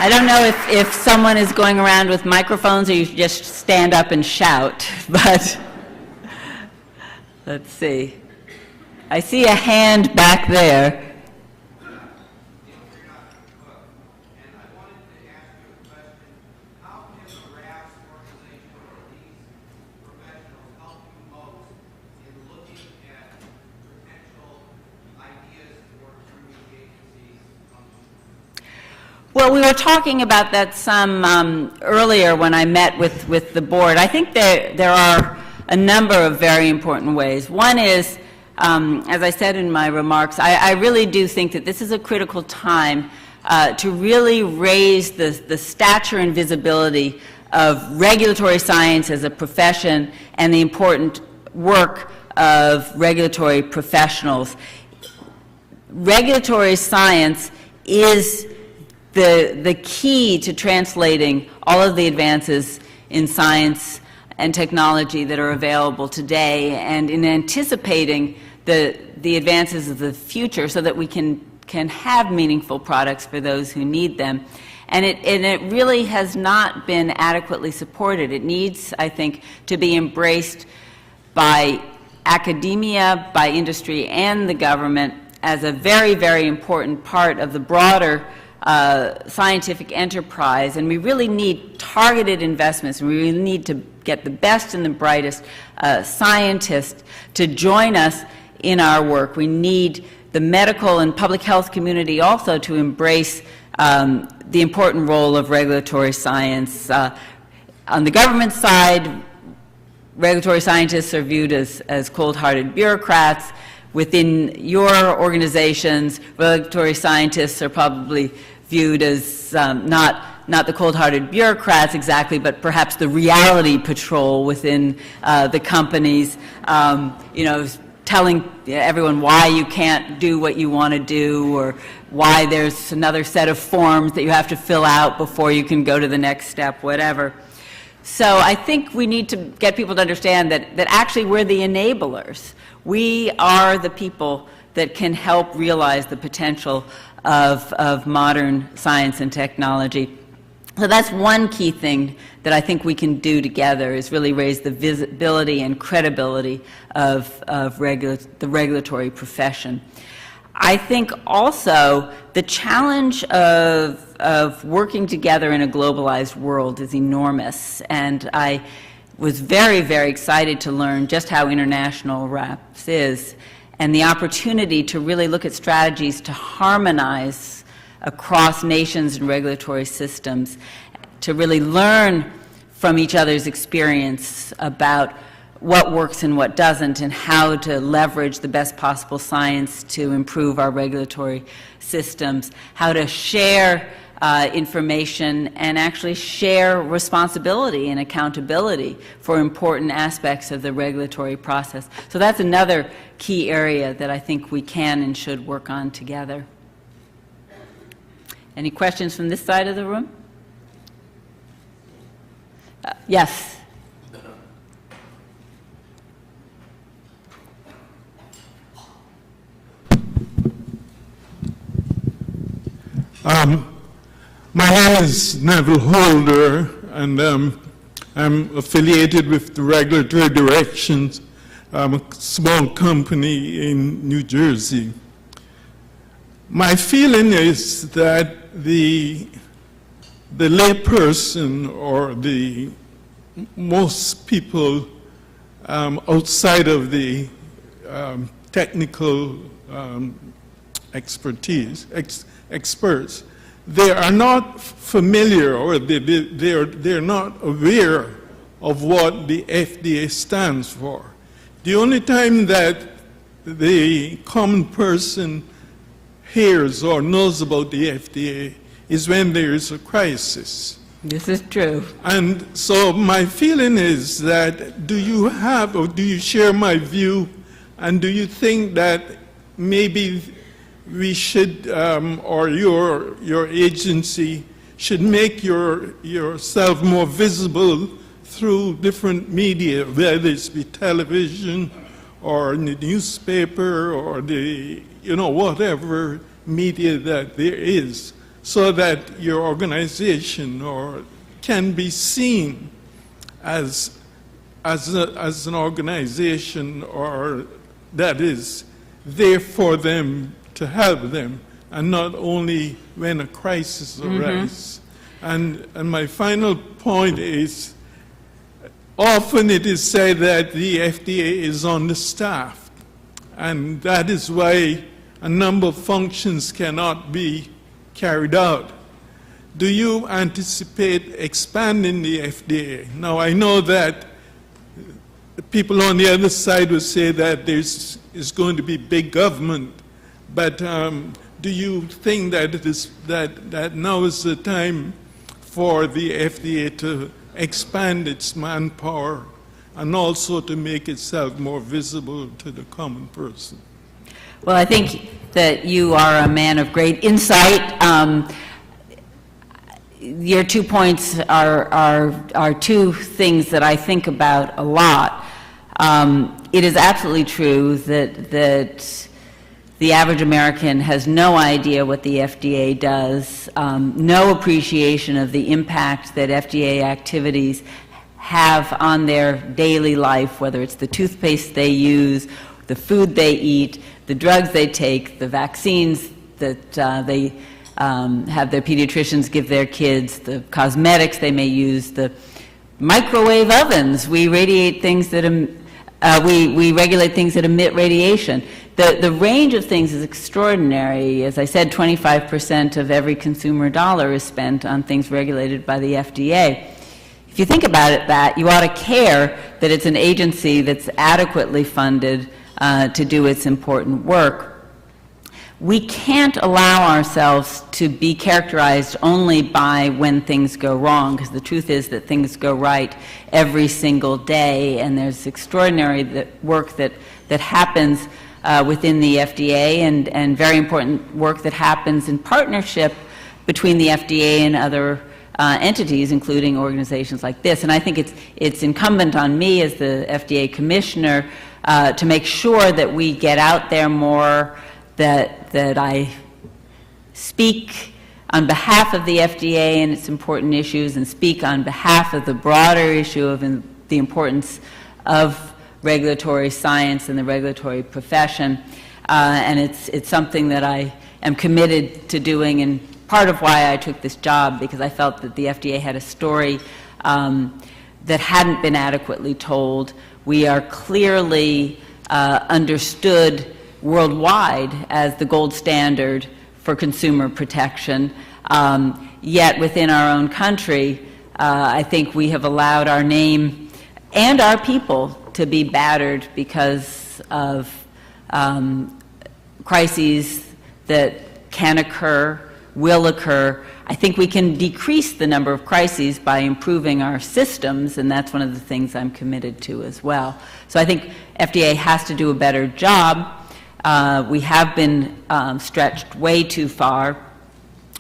I don't know if someone is going around with microphones or you just stand up and shout, but let's see. I see a hand back there. Well, we were talking about that some earlier when I met with the board. I think there are a number of very important ways. One is, as I said in my remarks, I really do think that this is a critical time to really raise the stature and visibility of regulatory science as a profession and the important work of regulatory professionals. Regulatory science is the key to translating all of the advances in science and technology that are available today, and in anticipating the advances of the future so that we can have meaningful products for those who need them. And it really has not been adequately supported. It needs, I think, to be embraced by academia, by industry, and the government as a very, very important part of the broader scientific enterprise. And we really need targeted investments. We really need to get the best and the brightest scientists to join us in our work. We need the medical and public health community also to embrace the important role of regulatory science. On the government side, regulatory scientists are viewed as cold-hearted bureaucrats. Within your organizations, regulatory scientists are probably viewed as not the cold-hearted bureaucrats exactly, but perhaps the reality patrol within the companies, you know, telling everyone why you can't do what you want to do, or why there's another set of forms that you have to fill out before you can go to the next step, whatever. So I think we need to get people to understand that actually we're the enablers. We are the people that can help realize the potential of modern science and technology. So that's one key thing that I think we can do together, is really raise the visibility and credibility of the regulatory profession. I think also the challenge of working together in a globalized world is enormous, and I was very, very excited to learn just how international RAPS is, and the opportunity to really look at strategies to harmonize across nations and regulatory systems, to really learn from each other's experience about what works and what doesn't, and how to leverage the best possible science to improve our regulatory systems, how to share information and actually share responsibility and accountability for important aspects of the regulatory process. So that's another key area that I think we can and should work on together. Any questions from this side of the room? Yes. My name is Neville Holder, and I'm affiliated with the Regulatory Directions, a small company in New Jersey. My feeling is that the layperson, or the most people outside of the technical experts, they are not familiar, or they're not aware of what the FDA stands for. The only time that the common person hears or knows about the FDA is when there is a crisis. This is true. And so my feeling is that, do you have, or do you share my view, and do you think that maybe we should, or your agency should make yourself more visible through different media, whether it's be television or in the newspaper or the, whatever media that there is, so that your organization can be seen as an organization that is there for them, to help them, and not only when a crisis arises. And my final point is, often it is said that the FDA is understaffed, and that is why a number of functions cannot be carried out. Do you anticipate expanding the FDA? Now, I know that people on the other side will say that there's going to be big government, but do you think that that now is the time for the FDA to expand its manpower and also to make itself more visible to the common person? Well, I think that you are a man of great insight. Your 2 points are two things that I think about a lot. It is absolutely true that the average American has no idea what the FDA does, no appreciation of the impact that FDA activities have on their daily life, whether it's the toothpaste they use, the food they eat, the drugs they take, the vaccines that they have their pediatricians give their kids, the cosmetics they may use, the microwave ovens. We radiate things that we regulate things that emit radiation. The range of things is extraordinary. As I said, 25% of every consumer dollar is spent on things regulated by the FDA. If you think about it, you ought to care that it's an agency that's adequately funded to do its important work. We can't allow ourselves to be characterized only by when things go wrong, because the truth is that things go right every single day, and there's extraordinary work that happens within the FDA, and very important work that happens in partnership between the FDA and other entities, including organizations like this. And I think it's incumbent on me as the FDA Commissioner to make sure that we get out there more, that I speak on behalf of the FDA and its important issues, and speak on behalf of the broader issue of the importance of regulatory science and the regulatory profession. And it's something that I am committed to doing, and part of why I took this job, because I felt that the FDA had a story that hadn't been adequately told. We are clearly understood worldwide as the gold standard for consumer protection, yet within our own country, I think we have allowed our name and our people to be battered because of crises that can occur, will occur. I think we can decrease the number of crises by improving our systems, and that's one of the things I'm committed to as well. So I think FDA has to do a better job. We have been stretched way too far.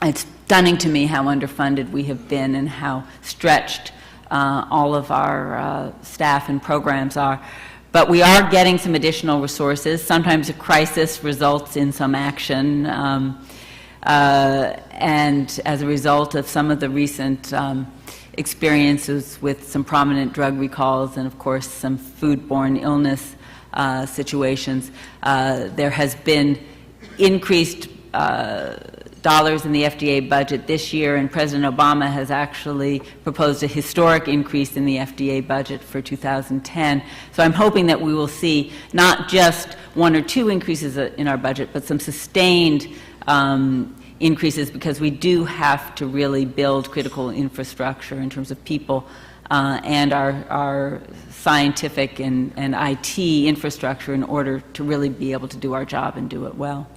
It's stunning to me how underfunded we have been and how stretched all of our staff and programs are. But we are getting some additional resources. Sometimes a crisis results in some action. And as a result of some of the recent experiences with some prominent drug recalls and, of course, some foodborne illness situations, there has been increased dollars in the FDA budget this year, and President Obama has actually proposed a historic increase in the FDA budget for 2010. So I'm hoping that we will see not just 1 or 2 increases in our budget, but some sustained increases, because we do have to really build critical infrastructure in terms of people and our scientific and IT infrastructure in order to really be able to do our job and do it well.